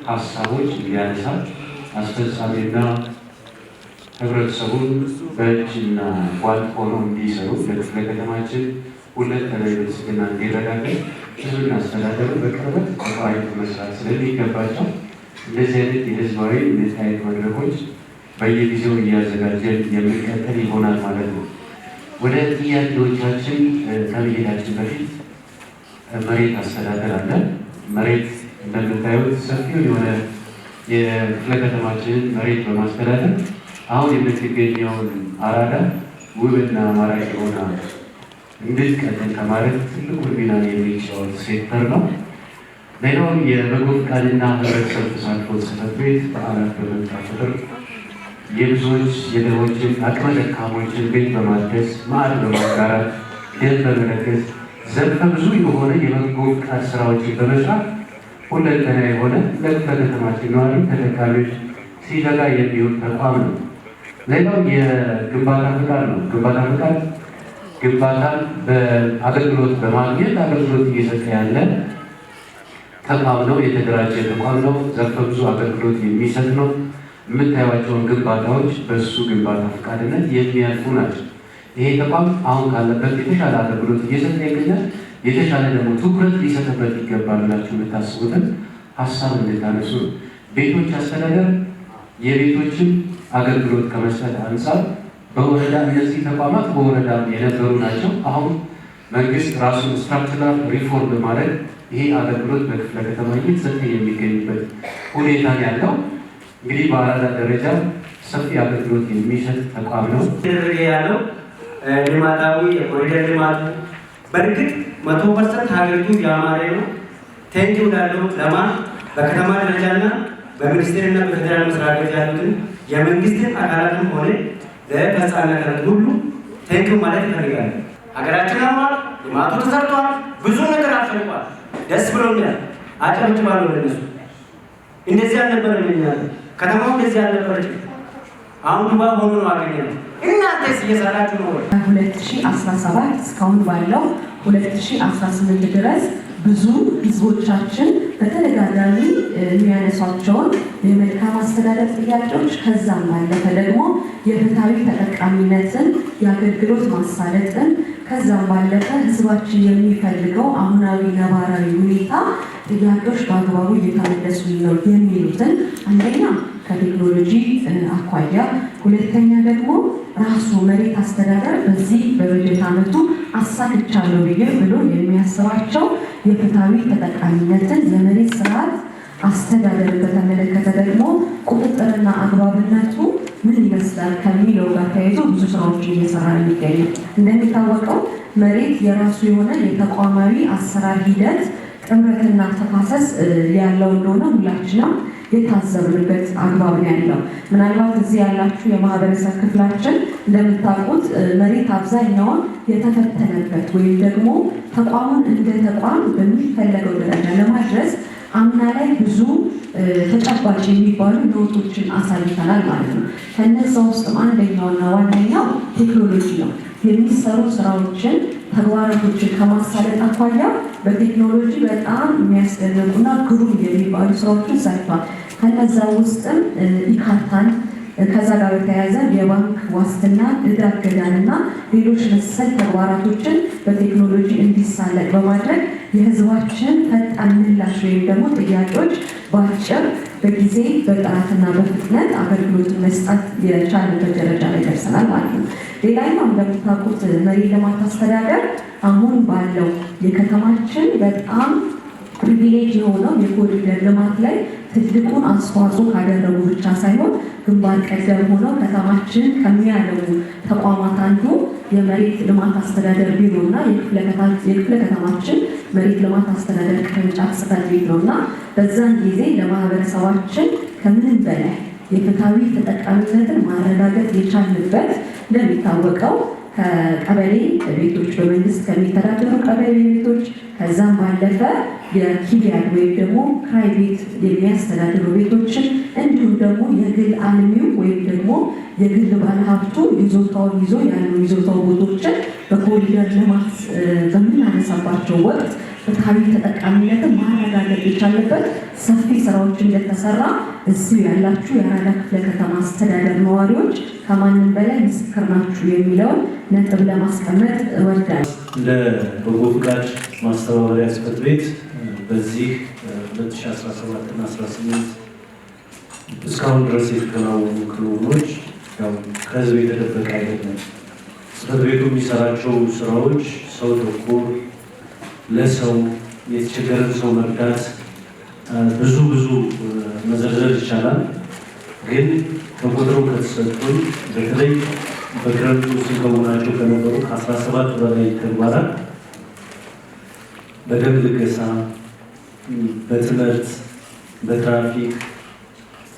ሀሳቦች እንዲያነሳ አስፈጻሚና ህብረተሰቡን በእጅና ጓንት ሆኖ እንዲሰሩ ለክፍለ ከተማችን ሁለንተናዊ ብልጽግና እንዲረጋገጥ ህዝብን አስተዳደሩ በቅርበት ተቋራጭ መስራት ስለሚገባቸው እንደዚህ አይነት የህዝባዊ መታየት መድረኮች በየጊዜው እያዘጋጀን የሚቀጥል ይሆናል ማለት ነው። ወደ ጥያቄዎቻችን ከመሄዳችን በፊት መሬት አስተዳደር አለ። መሬት እንደምታዩት ሰፊው የሆነ የክፍለ ከተማችንን መሬት በማስተዳደር አሁን የምትገኘውን አራዳ ውብና ማራኪ ሆና እንድትቀጥል ከማድረግ ትልቁን ሚና የሚጫወት ሴክተር ነው። ሌላው የበጎ ፈቃድና ህብረተሰብ ተሳትፎ ጽሕፈት ቤት በዓላት በመጣ ቁጥር የብዙዎች የድሆችን አቅመ ደካሞችን ቤት በማደስ ማዕድ በማጋራት ደም በመለገስ ዘርፈ ብዙ የሆነ የበጎ ፈቃድ ስራዎችን በመስራት ሁለንተና የሆነ ለክፍለ ከተማችን ነዋሪ ተጠቃሚዎች ሲተጋ የሚሆን ተቋም ነው። ሌላው የግንባታ ፈቃድ ነው። ግንባታን በአገልግሎት በማግኘት አገልግሎት እየሰጠ ያለ ተቋም ነው። የተደራጀ ተቋም ነው። ዘርፈ ብዙ አገልግሎት የሚሰጥ ነው። የምታዩዋቸውን ግንባታዎች በእሱ ግንባታ ፈቃድነት የሚያልፉ ናቸው። ይሄ ተቋም አሁን ካለበት የተሻለ አገልግሎት እየሰጠ ይገኛል። የተሻለ ደግሞ ትኩረት ሊሰጥበት ይገባል ብላችሁ የምታስቡትን ሀሳብ እንድታነሱ ነው። ቤቶች አስተዳደር የቤቶችን አገልግሎት ከመስጠት አንጻር በወረዳ እነዚህ ተቋማት በወረዳ የነበሩ ናቸው። አሁን መንግስት ራሱን ስትራክቸራል ሪፎርም በማድረግ ይሄ አገልግሎት በክፍለ ከተማ እየተሰጠ የሚገኝበት ሁኔታ ያለው እንግዲህ በአራዳ ደረጃ ሰፊ አገልግሎት የሚሰጥ ተቋም ነው። ያለው ልማታዊ የኮሪደር ልማቱ በእርግጥ 100% ሀገሪቱ ያማረ ነው። ቴንኪው ላለው ለማን በከተማ ደረጃና በሚኒስቴርና በፌዴራል መስሪያ ቤት ያሉትን የመንግስትን አካላትም ሆነ ለፈጻሚ አካላት ሁሉ ቴንኪው ማለት ይፈልጋል። ሀገራችን አማራ ልማቱ ተሰርቷል። ብዙ ነገር አልፈልቋል። ደስ ብሎኛል። አጨብጭባለሁ ለነሱ። እንደዚህ አልነበረም ይላል። ከተማው እንደዚህ አልነበረም። አሁን ዱባ ሆኖ ነው አገኘነው። እናንተስ እየሰራችሁ ነው ወይ? 2017 እስካሁን ባለው 2018 ድረስ ብዙ ህዝቦቻችን በተደጋጋሚ የሚያነሷቸውን የመልካም አስተዳደር ጥያቄዎች ከዛም ባለፈ ደግሞ የፍትሃዊ ተጠቃሚነትን የአገልግሎት ማሳለጥን ከዛም ባለፈ ህዝባችን የሚፈልገው አሁናዊ ነባራዊ ሁኔታ ጥያቄዎች በአግባቡ እየተመለሱ ነው የሚሉትን አንደኛ ከቴክኖሎጂ አኳያ፣ ሁለተኛ ደግሞ ራሱ መሬት አስተዳደር በዚህ በበጀት ዓመቱ አሳክቻለሁ ብሎ የሚያስባቸው የፍትሃዊ ተጠቃሚነትን የመሬት ስርዓት አስተዳደር በተመለከተ ደግሞ ቁጥጥርና አግባብነቱ ምን ይመስላል ከሚለው ጋር ተያይዞ ብዙ ስራዎችን እየሰራ የሚገኙ። እንደሚታወቀው መሬት የራሱ የሆነ የተቋማዊ አሰራር ሂደት ጥምረትና ተፋሰስ ያለው እንደሆነ ሁላችንም የታዘብንበት አግባብ ነው ያለው። ምናልባት እዚህ ያላችሁ የማህበረሰብ ክፍላችን እንደምታውቁት መሬት አብዛኛውን የተፈተነበት ወይም ደግሞ ተቋሙን እንደ ተቋም በሚፈለገው ደረጃ ለማድረስ አምና ላይ ብዙ ተጨባጭ የሚባሉ ለውጦችን አሳይተናል ማለት ነው። ከነዛ ውስጥም አንደኛውና ዋነኛው ቴክኖሎጂ ነው። የሚሰሩ ስራዎችን ተግባራቶችን ከማሳለጥ አኳያ በቴክኖሎጂ በጣም የሚያስደንቁና ግሩም የሚባሉ ስራዎችን ሰርቷል። ከነዛ ውስጥም ኢካርታን ከዛ ጋር በተያያዘ የባንክ ዋስትና ዕዳ እገዳንና ሌሎች መሰል ተግባራቶችን በቴክኖሎጂ እንዲሳለጥ በማድረግ የህዝባችን ፈጣን ምላሽ ወይም ደግሞ ጥያቄዎች በአጭር በጊዜ በጥራትና በፍጥነት አገልግሎትን መስጠት የቻለበት ደረጃ ላይ ደርሰናል ማለት ነው። ሌላኛው እንደምታውቁት መሬት ልማት አስተዳደር አሁን ባለው የከተማችን በጣም ፕሪቪሌጅ የሆነው የኮሪደር ልማት ላይ ትልቁን አስተዋጽኦ ካደረጉ ብቻ ሳይሆን ግንባር ቀደም ሆነው ከተማችን ከሚያለሙ ተቋማት አንዱ የመሬት ልማት አስተዳደር ቢሮ እና የክፍለ ከተማችን መሬት ልማት አስተዳደር ቅርንጫፍ ጽሕፈት ቤት ነው እና በዛን ጊዜ ለማህበረሰባችን ከምንም በላይ የፍትሃዊ ተጠቃሚነትን ማረጋገጥ የቻልንበት እንደሚታወቀው ከቀበሌ ቤቶች በመንግስት ከሚተዳደሩ ቀበሌ ቤቶች ከዛም ባለፈ የኪራይ ወይም ደግሞ ክራይ ቤት የሚያስተዳድሩ ቤቶችን እንዲሁም ደግሞ የግል አልሚው ወይም ደግሞ የግል ባለሀብቱ ይዞታውን ይዞ ያሉ ይዞታው ቦታዎችን በኮሪደር ልማት በምናነሳባቸው ወቅት ፍትሐዊ ተጠቃሚነትን ማረጋገጥ የቻለበት ሰፊ ስራዎች እንደተሰራ እዚሁ ያላችሁ የአራዳ ክፍለ ከተማ አስተዳደር ነዋሪዎች ከማንም በላይ ምስክር ናችሁ የሚለውን ነጥብ ለማስቀመጥ እወዳለሁ። እንደ በጎ ፍቃድ ማስተባበሪያ ጽሕፈት ቤት በዚህ 2017 እና 18 እስካሁን ድረስ የተከናወኑ ክንውኖች ከህዝብ የተደበቀ አይደለም። ጽሕፈት ቤቱ የሚሰራቸው ስራዎች ሰው ተኮር፣ ለሰው የተቸገረን ሰው መርዳት ብዙ መዘርዘር ይቻላል። ግን ተቆጥረው ከተሰጡን በተለይ በክረምቱ ስንከውናቸው ከነበሩ ከ17 በላይ ተግባራት በደም ልገሳ፣ በትምህርት፣ በትራፊክ፣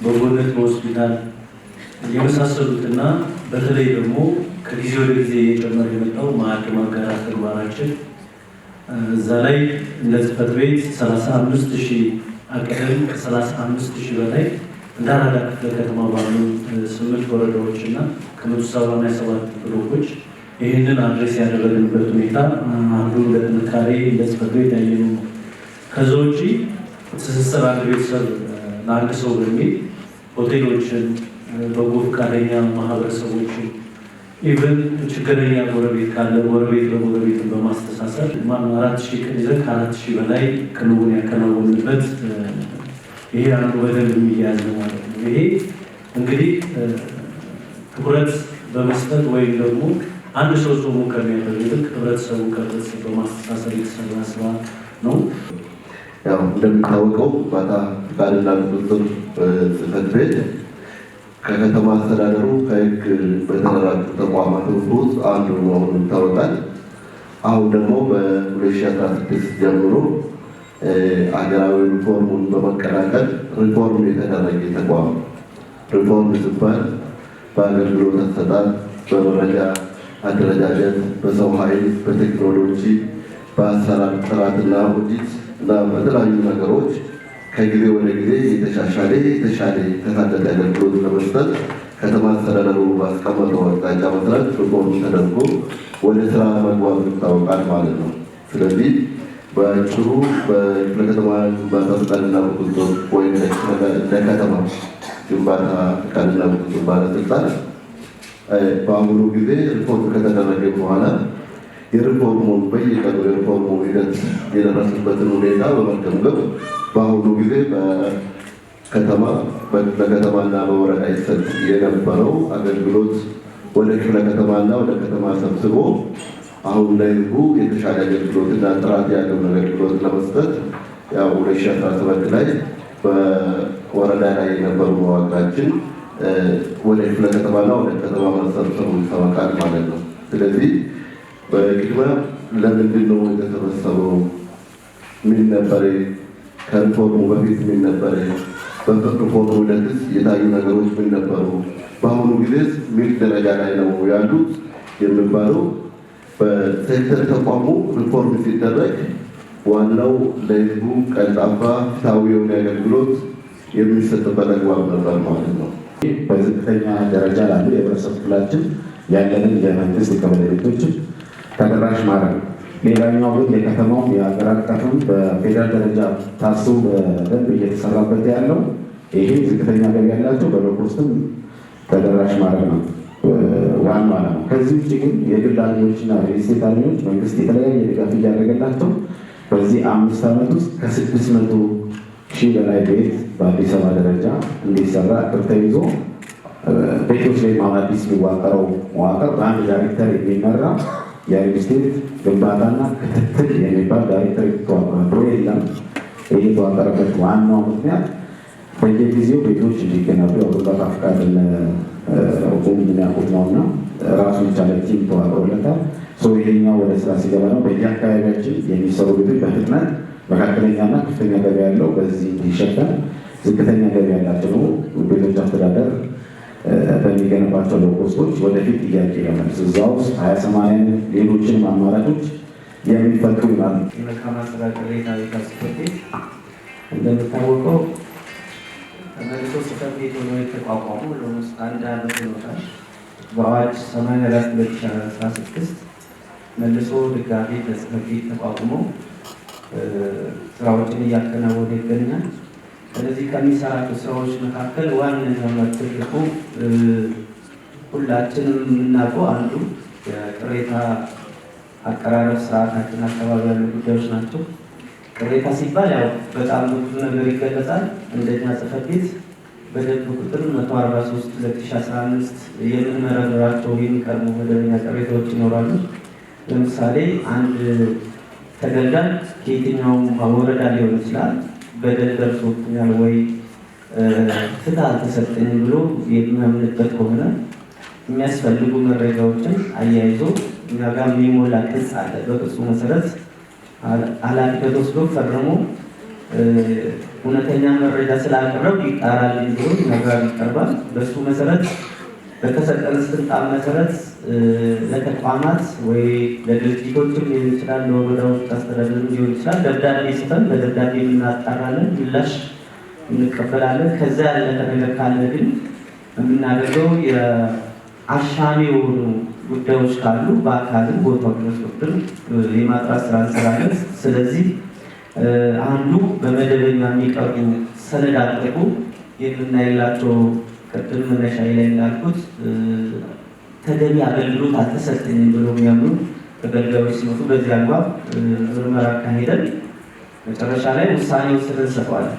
በጎነት በሆስፒታል የመሳሰሉትና በተለይ ደግሞ ከጊዜ ወደ ጊዜ እየጨመረ የመጣው ማዕድ ማጋራት ተግባራችን እዛ ላይ እንደ ጽሕፈት ቤት 35,000 አቅደን ከ35,000 በላይ እንደ አራዳ ክፍለ ከተማ ባሉ 8 ወረዳዎች እና ከ187 ብሎኮች ይህንን አድሬስ ያደረግንበት ሁኔታ አንዱ ለጥንካሬ እንደ ጽሕፈት ቤት ያየነው። ከዛ ውጪ ትስስር አንድ ቤተሰብ ለአንድ ሰው በሚል ሆቴሎችን፣ በጎ ፈቃደኛ ማህበረሰቦችን ኢቨን ችግረኛ ጎረቤት ካለ ጎረቤት ለጎረቤትን በማስተሳሰር 4,000 ቀን ይዘን ከ4,000 በላይ ክንውን ያከናወንበት ይሄ አንዱ በደንብ የሚያዝ ነው ማለት ነው። ይሄ እንግዲህ ትኩረት በመስጠት ወይም ደግሞ አንድ ሰው ጾሙ ከሚያደርግ ይልቅ ህብረተሰቡ ከህብረተሰብ በማስተሳሰር የተሰራ ስራ ነው። ያው እንደሚታወቀው ባታ ፍቃድና ቁጥጥር ጽሕፈት ቤት ከከተማ አስተዳደሩ ከህግ በተደራጁ ተቋማት ውስጥ አንዱ መሆኑ ይታወቃል። አሁን ደግሞ በ2016 ጀምሮ አገራዊ ሪፎርሙን በመቀላቀል ሪፎርም የተደረገ ተቋም ሪፎርም ሲባል በአገልግሎት አሰጣጥ፣ በመረጃ አደረጃጀት፣ በሰው ኃይል፣ በቴክኖሎጂ፣ በአሰራር ጥራትና ኦዲት እና በተለያዩ ነገሮች ከጊዜ ወደ ጊዜ የተሻሻለ የተሳለጠ አገልግሎት ለመስጠት ከተማ አስተዳደሩ ባስቀመጠው አቅጣጫ መሰረት ሪፎርም ተደርጎ ወደ ስራ መግባቱ ይታወቃል ማለት ነው። ስለዚህ በአጭሩ በክፍለ ከተማ ግንባታ ፈቃድና ቁጥጥር ወይም ለከተማ ግንባታ ፈቃድና ቁጥጥር ባለስልጣን በአሁኑ ጊዜ ሪፎርም ከተደረገ በኋላ የሪፎርሙን በየቀኑ የሪፎርሙ ሂደት የደረሱበትን ሁኔታ በመገምገም በአሁኑ ጊዜ በከተማ በከተማና በወረዳ ይሰጥ የነበረው አገልግሎት ወደ ክፍለ ከተማና ወደ ከተማ ሰብስቦ አሁን ለህዝቡ የተሻለ አገልግሎትና ጥራት ያለው አገልግሎት ለመስጠት ያው 2017 ላይ በወረዳ ላይ የነበሩ መዋቅራችን ወደ ክፍለ ከተማና ወደ ከተማ መሰብሰቡ ይታወቃል ማለት ነው። ስለዚህ በቅድሚያ ለምንድን ነው የተሰበሰበው? ምን ነበር? ከሪፎርሙ በፊት ምን ነበር? በሪፎርሙ ሂደትስ የታዩ ነገሮች ምን ነበሩ? በአሁኑ ጊዜስ ምን ደረጃ ላይ ነው ያሉት የሚባለው በሴክተር ተቋሙ ሪፎርም ሲደረግ ዋናው ለህዝቡ ቀልጣፋ ፍትሃዊ የሆነ አገልግሎት የሚሰጥበት አግባብ ነበር ማለት ነው። በዝቅተኛ ደረጃ ላሉ የህብረተሰብ ክፍላችን ያለንን የመንግስት የቀበሌ ቤቶችን ተደራሽ ማድረግ። ሌላኛው ግን የከተማው የሀገር አቀፍም በፌዴራል ደረጃ ታስቦ በደንብ እየተሰራበት ያለው ይሄ ዝቅተኛ ገቢ ያላቸው በሎክ ውስጥም ተደራሽ ማድረግ ነው ዋናው ዓላማ። ከዚህ ውጭ ግን የግል አልሚዎችና የስቴት አልሚዎች መንግስት የተለያየ ድጋፍ እያደረገላቸው በዚህ 5 ዓመት ውስጥ ከ600,000 በላይ ቤት በአዲስ አበባ ደረጃ እንዲሰራ እቅድ ተይዞ ቤቶች ላይ አዲስ የሚዋቀረው መዋቅር በአንድ ዳይሬክተር የሚመራ የሪል ስቴት ግንባታና ክትትል የሚባል ዳይሬክተር የተዋቀረ ድሮ የለም። ይህ የተዋቀረበት ዋናው ምክንያት በየጊዜው ቤቶች እንዲገነቡ ግንባታ ፈቃድ የሚያውቁት ነውና ራሱ የቻለ ቲም ተዋቅሮለታል። ይሄኛው ወደ ስራ ሲገባ ነው በየአካባቢያችን የሚሰሩ ቤቶች በፍጥነት መካከለኛና ከፍተኛ ገቢ ያለው በዚህ እንዲሸፈን፣ ዝቅተኛ ገቢ ያላቸው ቤቶች አስተዳደር በሚገነባቸው ሎኮስቶች ወደፊት ጥያቄ ለመልስ እዛ ውስጥ 20/80 ሌሎችንም አማራጮች የሚፈጥሩ ይሆናሉ። የመልካም አስተዳደር የታሪክ ጽሕፈት ቤት እንደሚታወቀው ተመልሶ ጽሕፈት ቤት ሆኖ የተቋቋሙ ለውስጥ 1 ዓመት ይኖራል። በአዋጅ 84/2016 መልሶ ድጋሚ በጽሕፈት ቤት ተቋቁሞ ስራዎችን እያከናወነ ይገኛል። ስለዚህ ከሚሰራቸው ስራዎች መካከል ዋነኛው ትልቁ ሁላችንም የምናውቀው አንዱ የቅሬታ አቀራረብ ስርዓታችን አካባቢ ያሉ ጉዳዮች ናቸው። ቅሬታ ሲባል ያው በጣም ብዙ ነገር ይገለጻል። እንደኛ ጽሕፈት ቤት በደንብ ቁጥር 143/2015 የምንመረምራቸው የሚቀርቡ መደበኛ ቅሬታዎች ይኖራሉ። ለምሳሌ አንድ ተገልጋይ ከየትኛውም ወረዳ ሊሆን ይችላል በደል ደርሶብኛል ወይ ፍትህ አልተሰጠኝም ብሎ የሚያምንበት ከሆነ የሚያስፈልጉ መረጃዎችን አያይዞ እኛ ጋር የሚሞላ ቅጽ አለ። በቅጹ መሰረት ኃላፊነት ወስዶ ፈርሞ እውነተኛ መረጃ ስላቀረብ ይጣራልኝ ብሎ እኛ ጋር ይቀርባል። በሱ መሰረት በተሰጠን ስልጣን መሰረት ለተቋማት ወይ ለድርጅቶችም ሊሆን ይችላል፣ ለወረዳዎች አስተዳደር ሊሆን ይችላል ደብዳቤ ጽፈን በደብዳቤ እናጣራለን፣ ምላሽ እንቀበላለን። ከዛ ያለፈ ነገር ካለ ግን የምናደርገው የአሻሚ የሆኑ ጉዳዮች ካሉ በአካልም ቦታው ድረስ ወስደን የማጥራት ስራ እንሰራለን። ስለዚህ አንዱ በመደበኛ የሚቀርቡ ሰነድ አቅርቡ የምናይላቸው ቅድም መነሻ ላይ እንዳልኩት ተገቢ አገልግሎት አልተሰጠኝም ብሎ የሚያምኑ ተገልጋዮች ሲመጡ በዚህ አግባብ ምርመራ አካሄደን መጨረሻ ላይ ውሳኔ ወስደን እንሰጠዋለን።